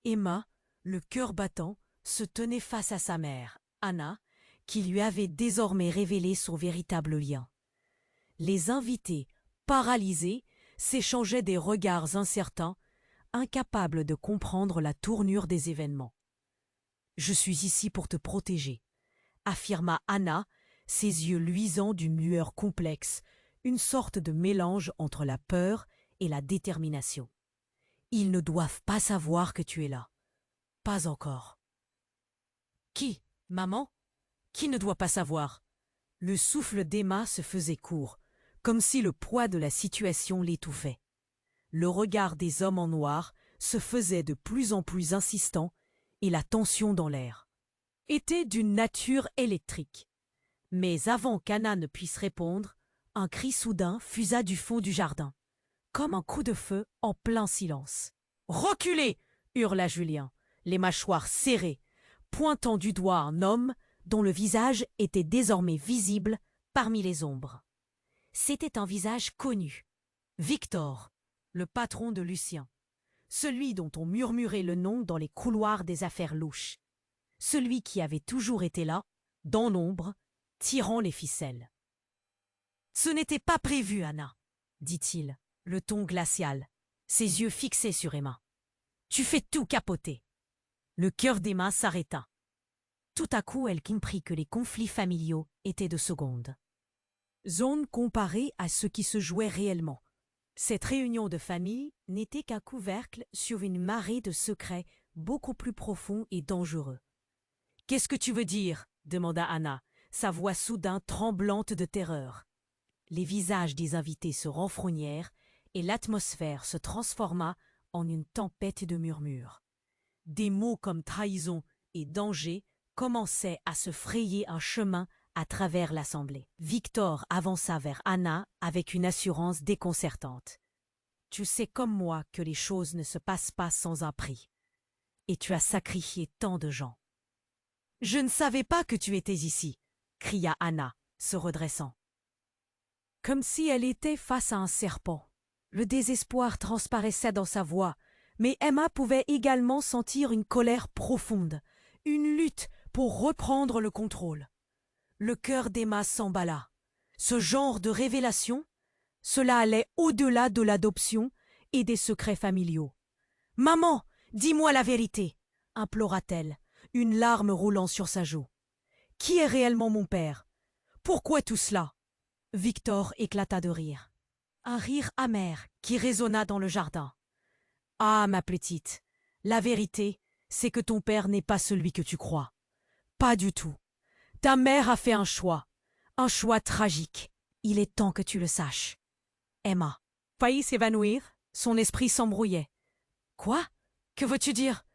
Emma, le cœur battant, se tenait face à sa mère, Anna, qui lui avait désormais révélé son véritable lien. Les invités, paralysés, s'échangeaient des regards incertains, incapables de comprendre la tournure des événements. « Je suis ici pour te protéger », affirma Anna, ses yeux luisants d'une lueur complexe, une sorte de mélange entre la peur et la détermination. « Ils ne doivent pas savoir que tu es là. Pas encore. »« Qui, maman? Qui ne doit pas savoir ?» Le souffle d'Emma se faisait court, comme si le poids de la situation l'étouffait. Le regard des hommes en noir se faisait de plus en plus insistant et la tension dans l'air était d'une nature électrique. Mais avant qu'Anna ne puisse répondre, un cri soudain fusa du fond du jardin, comme un coup de feu en plein silence. « Reculez !» hurla Julien, les mâchoires serrées, pointant du doigt un homme dont le visage était désormais visible parmi les ombres. C'était un visage connu. Victor, le patron de Lucien. Celui dont on murmurait le nom dans les couloirs des affaires louches. Celui qui avait toujours été là, dans l'ombre, tirant les ficelles. « Ce n'était pas prévu, Anna, dit-il, le ton glacial. ses yeux fixés sur Emma. Tu fais tout capoter. Le cœur d'Emma s'arrêta. Tout à coup, elle comprit que les conflits familiaux étaient de seconde. Zone comparée à ce qui se jouait réellement. Cette réunion de famille n'était qu'un couvercle sur une marée de secrets beaucoup plus profonds et dangereux. « Qu'est-ce que tu veux dire ?» demanda Anna, sa voix soudain tremblante de terreur. Les visages des invités se renfrognèrent et l'atmosphère se transforma en une tempête de murmures. Des mots comme trahison et danger commençaient à se frayer un chemin à travers l'assemblée. Victor avança vers Anna avec une assurance déconcertante. « Tu sais comme moi que les choses ne se passent pas sans un prix. Et tu as sacrifié tant de gens. »« Je ne savais pas que tu étais ici !» cria Anna, se redressant. Comme si elle était face à un serpent. Le désespoir transparaissait dans sa voix, mais Emma pouvait également sentir une colère profonde, une lutte pour reprendre le contrôle. Le cœur d'Emma s'emballa. Ce genre de révélation, cela allait au-delà de l'adoption et des secrets familiaux. « Maman, dis-moi la vérité !» implora-t-elle, une larme roulant sur sa joue. « Qui est réellement mon père? Pourquoi tout cela ?» Victor éclata de rire. Un rire amer qui résonna dans le jardin. « Ah, ma petite, la vérité, c'est que ton père n'est pas celui que tu crois. Pas du tout. Ta mère a fait un choix tragique. Il est temps que tu le saches. » Emma faillit s'évanouir, son esprit s'embrouillait. « Quoi? Que veux-tu dire? »«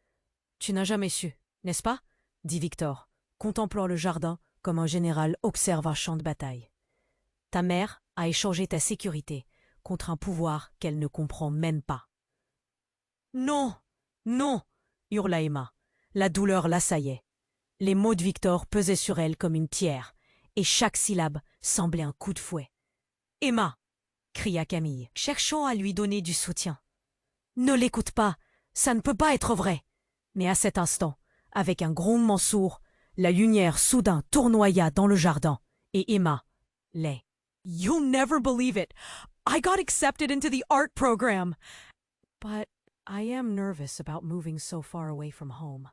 Tu n'as jamais su, n'est-ce pas ?» dit Victor, contemplant le jardin comme un général observe un champ de bataille. « Ta mère a échangé ta sécurité contre un pouvoir qu'elle ne comprend même pas. »« Non, non !» hurla Emma. La douleur l'assaillait. Les mots de Victor pesaient sur elle comme une pierre, et chaque syllabe semblait un coup de fouet. « Emma !» cria Camille, cherchant à lui donner du soutien. « Ne l'écoute pas, ça ne peut pas être vrai !» Mais à cet instant, avec un grondement sourd, la lumière soudain tournoya dans le jardin, et Emma l'est. « You'll never believe it! I got accepted into the art program! But I am nervous about moving so far away from home.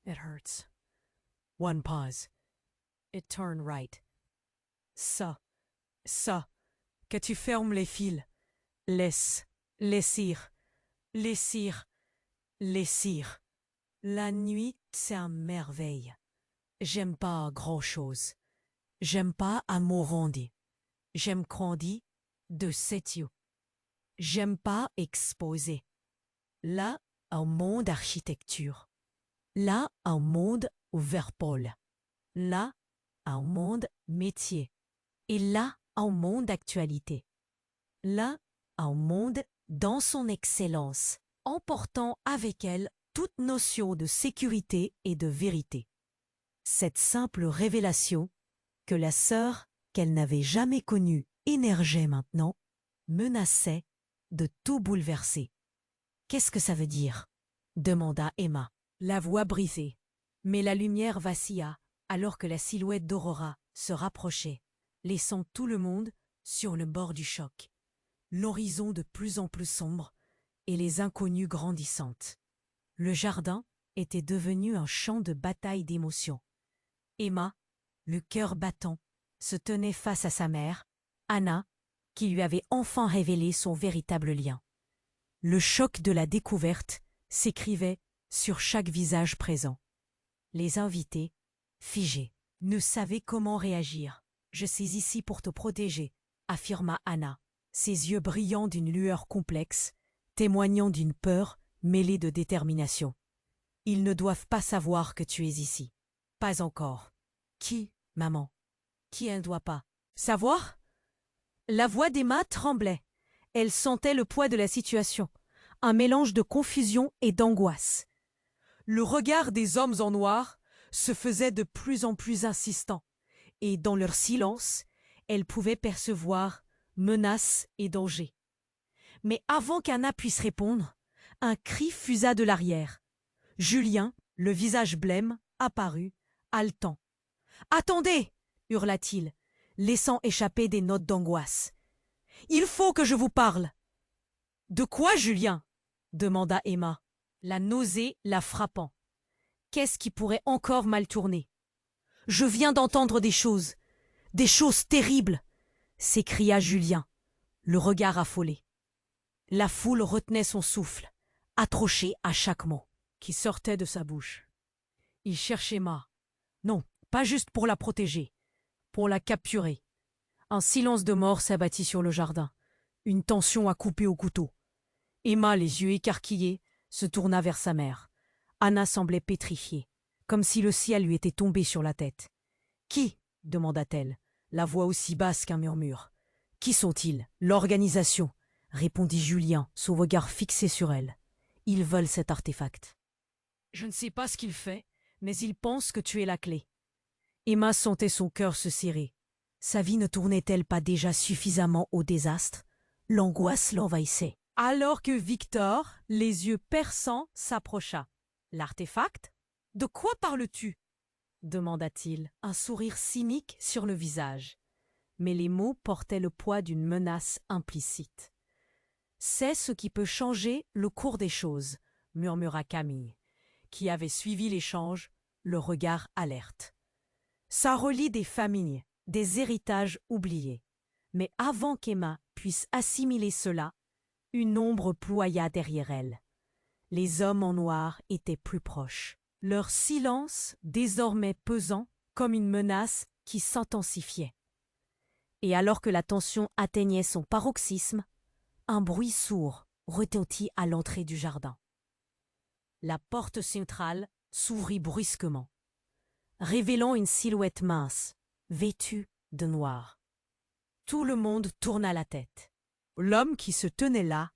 It hurts. » One pause. It turned right. Ça, que tu fermes les fils. Laisse ir. La nuit, c'est une merveille. J'aime pas grand-chose. J'aime pas à Morandi. J'aime grandi de cette yeux. J'aime pas exposer. Là, un monde architecture. Là, un monde ouvert pôle. Là, un monde métier. Et là, un monde actualité. Là, un monde dans son excellence, emportant avec elle toute notion de sécurité et de vérité. Cette simple révélation, que la sœur qu'elle n'avait jamais connue émergeait maintenant, menaçait de tout bouleverser. « Qu'est-ce que ça veut dire ?» demanda Emma, la voix brisée. Mais la lumière vacilla alors que la silhouette d'Aurora se rapprochait, laissant tout le monde sur le bord du choc. L'horizon de plus en plus sombre et les inconnues grandissantes. Le jardin était devenu un champ de bataille d'émotions. Emma, le cœur battant, se tenait face à sa mère, Anna, qui lui avait enfin révélé son véritable lien. Le choc de la découverte s'écrivait sur chaque visage présent. Les invités, figés, ne savaient comment réagir. « Je suis ici pour te protéger », affirma Anna, ses yeux brillants d'une lueur complexe, témoignant d'une peur mêlée de détermination. « Ils ne doivent pas savoir que tu es ici. »« Pas encore. »« Qui, maman? Qui elle ne doit pas savoir ?» La voix d'Emma tremblait. Elle sentait le poids de la situation, un mélange de confusion et d'angoisse. Le regard des hommes en noir se faisait de plus en plus insistant, et dans leur silence, elle pouvait percevoir menaces et dangers. Mais avant qu'Anna puisse répondre, un cri fusa de l'arrière. Julien, le visage blême, apparut, haletant. « Attendez !» hurla-t-il, laissant échapper des notes d'angoisse. « Il faut que je vous parle !» De quoi, Julien? Demanda Emma, la nausée la frappant. Qu'est-ce qui pourrait encore mal tourner? Je viens d'entendre des choses terribles, s'écria Julien, le regard affolé. La foule retenait son souffle, accroché à chaque mot qui sortait de sa bouche. Il cherchait Emma. Non, pas juste pour la protéger, pour la capturer. Un silence de mort s'abattit sur le jardin, une tension à couper au couteau. Emma, les yeux écarquillés, se tourna vers sa mère. Anna semblait pétrifiée, comme si le ciel lui était tombé sur la tête. « Qui ?» demanda-t-elle, la voix aussi basse qu'un murmure. « Qui sont-ils ? L'organisation » répondit Julien, son regard fixé sur elle. « Ils veulent cet artefact. »« Je ne sais pas ce qu'il fait, mais il pense que tu es la clé. » Emma sentait son cœur se serrer. Sa vie ne tournait-elle pas déjà suffisamment au désastre? L'angoisse l'envahissait. Alors que Victor, les yeux perçants, s'approcha. « L'artefact? De quoi parles-tu » demanda-t-il, un sourire cynique sur le visage. Mais les mots portaient le poids d'une menace implicite. « C'est ce qui peut changer le cours des choses » murmura Camille, qui avait suivi l'échange, le regard alerte. « Ça relie des familles, des héritages oubliés. » Mais avant qu'Emma puisse assimiler cela, une ombre ploya derrière elle. Les hommes en noir étaient plus proches, leur silence désormais pesant comme une menace qui s'intensifiait. Et alors que la tension atteignait son paroxysme, un bruit sourd retentit à l'entrée du jardin. La porte centrale s'ouvrit brusquement, révélant une silhouette mince, vêtue de noir. Tout le monde tourna la tête. L'homme qui se tenait là,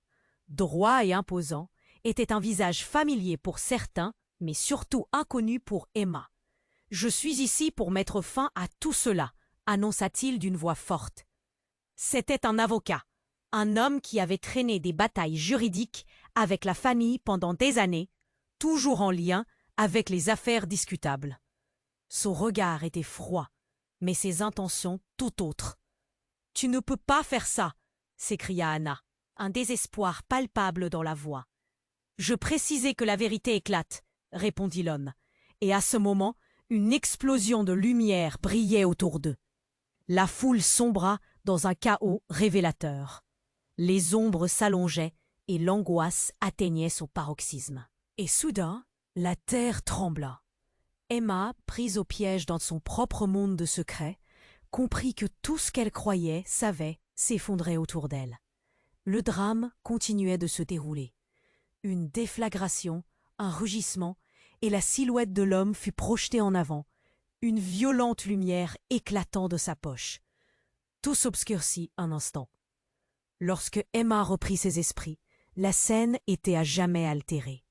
droit et imposant, était un visage familier pour certains, mais surtout inconnu pour Emma. « Je suis ici pour mettre fin à tout cela », annonça-t-il d'une voix forte. C'était un avocat, un homme qui avait traîné des batailles juridiques avec la famille pendant des années, toujours en lien avec les affaires discutables. Son regard était froid, mais ses intentions tout autres. « Tu ne peux pas faire ça !» s'écria Anna, un désespoir palpable dans la voix. « Je précisais que la vérité éclate », répondit l'homme, et à ce moment, une explosion de lumière brillait autour d'eux. La foule sombra dans un chaos révélateur. Les ombres s'allongeaient et l'angoisse atteignait son paroxysme. Et soudain, la terre trembla. Emma, prise au piège dans son propre monde de secrets, comprit que tout ce qu'elle croyait, savait, s'effondrait autour d'elle. Le drame continuait de se dérouler. Une déflagration, un rugissement, et la silhouette de l'homme fut projetée en avant, une violente lumière éclatant de sa poche. Tout s'obscurcit un instant. Lorsque Emma reprit ses esprits, la scène était à jamais altérée.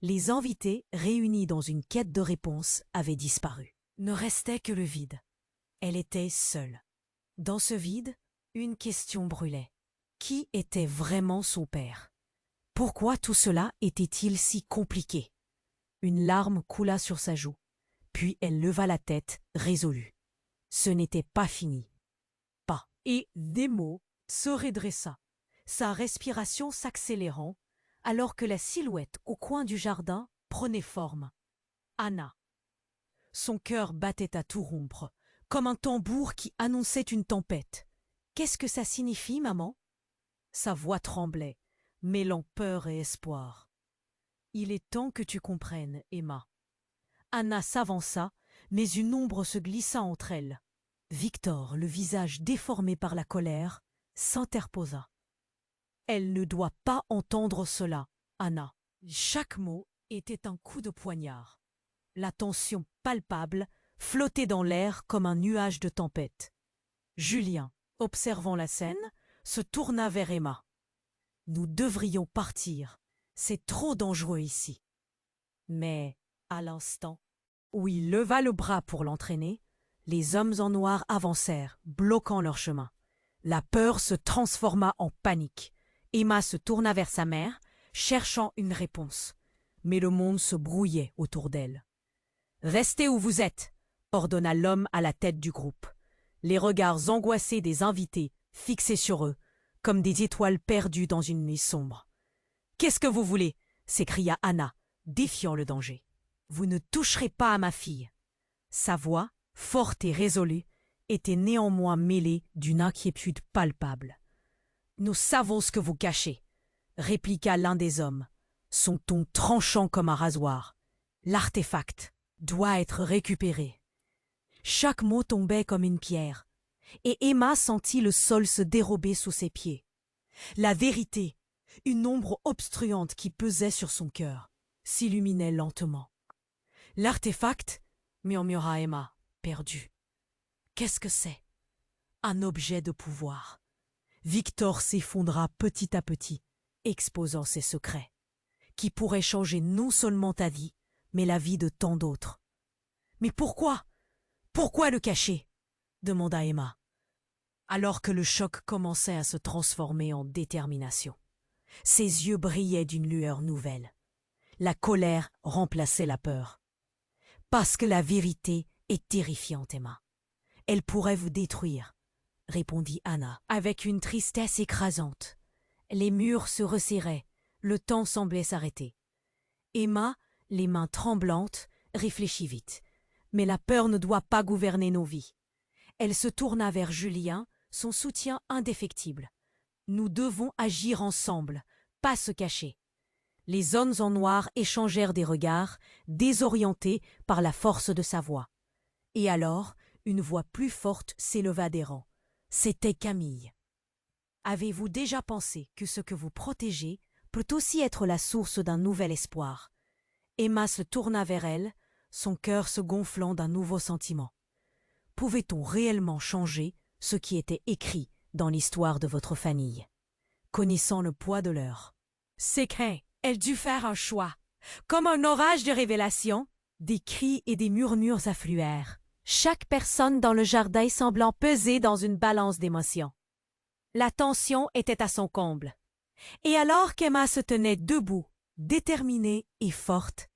Les invités, réunis dans une quête de réponse, avaient disparu. Ne restait que le vide. Elle était seule. Dans ce vide, une question brûlait. Qui était vraiment son père? Pourquoi tout cela était-il si compliqué? Une larme coula sur sa joue, puis elle leva la tête, résolue. Ce n'était pas fini. Pas. Et Nemo se redressa, sa respiration s'accélérant, alors que la silhouette au coin du jardin prenait forme. Anna. Son cœur battait à tout rompre, comme un tambour qui annonçait une tempête. « Qu'est-ce que ça signifie, maman ?» Sa voix tremblait, mêlant peur et espoir. « Il est temps que tu comprennes, Emma. » Anna s'avança, mais une ombre se glissa entre elles. Victor, le visage déformé par la colère, s'interposa. « Elle ne doit pas entendre cela, Anna. » Chaque mot était un coup de poignard. La tension palpable flottait dans l'air comme un nuage de tempête. Julien, observant la scène, se tourna vers Emma. « Nous devrions partir. C'est trop dangereux ici. » Mais, à l'instant où il leva le bras pour l'entraîner, les hommes en noir avancèrent, bloquant leur chemin. La peur se transforma en panique. Emma se tourna vers sa mère, cherchant une réponse. Mais le monde se brouillait autour d'elle. « Restez où vous êtes !» ordonna l'homme à la tête du groupe. Les regards angoissés des invités, fixés sur eux, comme des étoiles perdues dans une nuit sombre. « Qu'est-ce que vous voulez » s'écria Anna, défiant le danger. « Vous ne toucherez pas à ma fille. » Sa voix, forte et résolue, était néanmoins mêlée d'une inquiétude palpable. « Nous savons ce que vous cachez, » répliqua l'un des hommes, son ton tranchant comme un rasoir. « L'artefact doit être récupéré. » Chaque mot tombait comme une pierre, et Emma sentit le sol se dérober sous ses pieds. La vérité, une ombre obstruante qui pesait sur son cœur, s'illuminait lentement. « L'artefact » murmura Emma, perdue. « Qu'est-ce que c'est ?»« Un objet de pouvoir. » Victor s'effondra petit à petit, exposant ses secrets, qui pourraient changer non seulement ta vie, mais la vie de tant d'autres. « Mais pourquoi ? Pourquoi le cacher ?» demanda Emma, alors que le choc commençait à se transformer en détermination. Ses yeux brillaient d'une lueur nouvelle. La colère remplaçait la peur. « Parce que la vérité est terrifiante, Emma. Elle pourrait vous détruire, » répondit Anna, avec une tristesse écrasante. Les murs se resserraient, le temps semblait s'arrêter. Emma, les mains tremblantes, réfléchit vite. Mais la peur ne doit pas gouverner nos vies. Elle se tourna vers Julien, son soutien indéfectible. Nous devons agir ensemble, pas se cacher. Les hommes en noir échangèrent des regards, désorientés par la force de sa voix. Et alors, une voix plus forte s'éleva des rangs. C'était Camille. Avez-vous déjà pensé que ce que vous protégez peut aussi être la source d'un nouvel espoir? Emma se tourna vers elle, son cœur se gonflant d'un nouveau sentiment. Pouvait-on réellement changer ce qui était écrit dans l'histoire de votre famille, connaissant le poids de l'heure? C'est qu'elle dut faire un choix. Comme un orage de révélations, des cris et des murmures affluèrent, chaque personne dans le jardin semblant peser dans une balance d'émotions. La tension était à son comble. Et alors qu'Emma se tenait debout, déterminée et forte,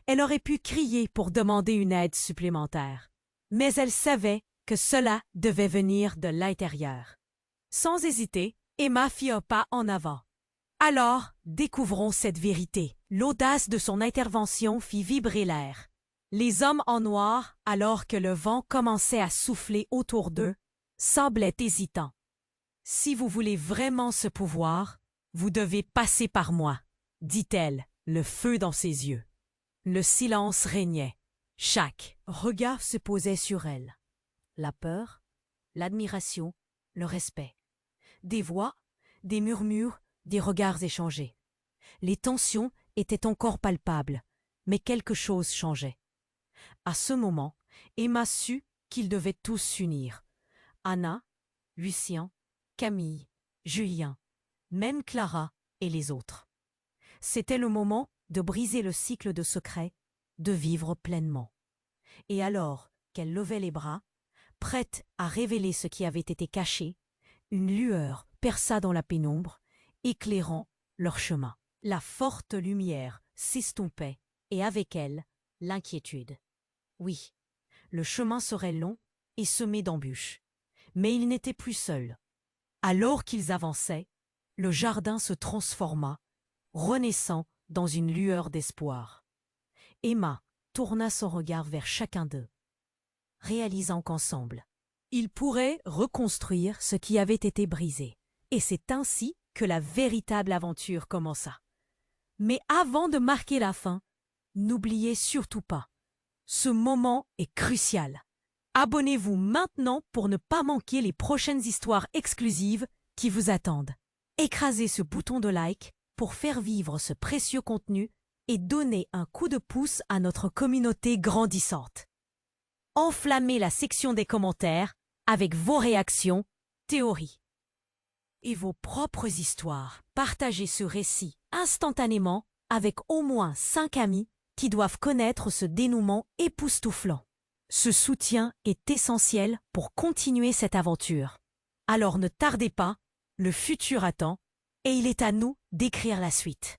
elle aurait pu crier pour demander une aide supplémentaire. Mais elle savait que cela devait venir de l'intérieur. Sans hésiter, Emma fit un pas en avant. Alors, découvrons cette vérité. L'audace de son intervention fit vibrer l'air. Les hommes en noir, alors que le vent commençait à souffler autour d'eux, semblaient hésitants. « Si vous voulez vraiment ce pouvoir, vous devez passer par moi, » dit-elle, le feu dans ses yeux. Le silence régnait. Chaque regard se posait sur elle. La peur, l'admiration, le respect. Des voix, des murmures, des regards échangés. Les tensions étaient encore palpables, mais quelque chose changeait. À ce moment, Emma sut qu'ils devaient tous s'unir. Anna, Lucien, Camille, Julien, même Clara et les autres. C'était le moment de briser le cycle de secrets, de vivre pleinement. Et alors qu'elle levait les bras, prête à révéler ce qui avait été caché, une lueur perça dans la pénombre, éclairant leur chemin. La forte lumière s'estompait, et avec elle, l'inquiétude. Oui, le chemin serait long et semé d'embûches, mais ils n'étaient plus seuls. Alors qu'ils avançaient, le jardin se transforma, renaissant dans une lueur d'espoir. Emma tourna son regard vers chacun d'eux, réalisant qu'ensemble, ils pourraient reconstruire ce qui avait été brisé. Et c'est ainsi que la véritable aventure commença. Mais avant de marquer la fin, n'oubliez surtout pas, ce moment est crucial. Abonnez-vous maintenant pour ne pas manquer les prochaines histoires exclusives qui vous attendent. Écrasez ce bouton de like pour faire vivre ce précieux contenu et donner un coup de pouce à notre communauté grandissante. Enflammez la section des commentaires avec vos réactions, théories et vos propres histoires. Partagez ce récit instantanément avec au moins 5 amis qui doivent connaître ce dénouement époustouflant. Ce soutien est essentiel pour continuer cette aventure. Alors ne tardez pas, le futur attend et il est à nous d'écrire la suite.